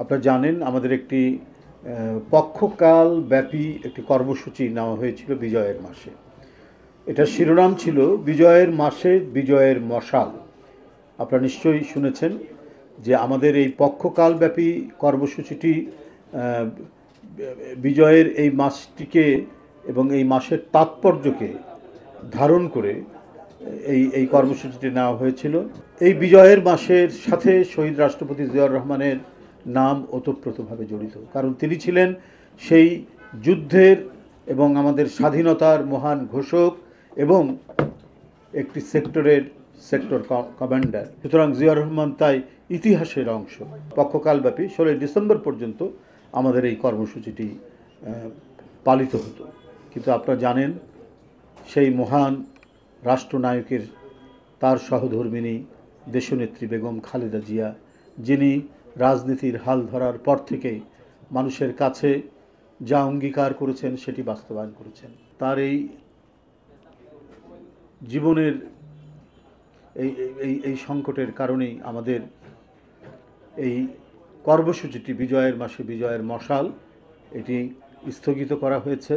আপনারা জানেন আমাদের একটি পক্ষকাল ব্যাপী একটি কর্মসূচি নেওয়া হয়েছিল বিজয়ের মাসে। এটার শিরোনাম ছিল বিজয়ের মাসে বিজয়ের মশাল। আপনারা নিশ্চয়ই শুনেছেন যে আমাদের এই পক্ষকালব্যাপী কর্মসূচিটি বিজয়ের এই মাসটিকে এবং এই মাসের তাৎপর্যকে ধারণ করে এই কর্মসূচিটি নেওয়া হয়েছিল। এই বিজয়ের মাসের সাথে শহীদ রাষ্ট্রপতি জিয়াউর রহমানের নাম ওতপ্রোতভাবে জড়িত, কারণ তিনি ছিলেন সেই যুদ্ধের এবং আমাদের স্বাধীনতার মহান ঘোষক এবং একটি সেক্টর কমান্ডার। সুতরাং জিয়াউর রহমান তাই ইতিহাসের অংশ। পক্ষকালব্যাপী 16 ডিসেম্বর পর্যন্ত আমাদের এই কর্মসূচিটি পালিত হতো। কিন্তু আপনারা জানেন সেই মহান রাষ্ট্রনায়কের তার সহধর্মিণী দেশনেত্রী বেগম খালেদা জিয়া, যিনি রাজনীতির হাল ধরার পর থেকেই মানুষের কাছে যা অঙ্গীকার করেছেন সেটি বাস্তবায়ন করেছেন। তার এই জীবনের এই সংকটের কারণেই আমাদের এই কর্মসূচিটি বিজয়ের মাসে বিজয়ের মশাল এটি স্থগিত করা হয়েছে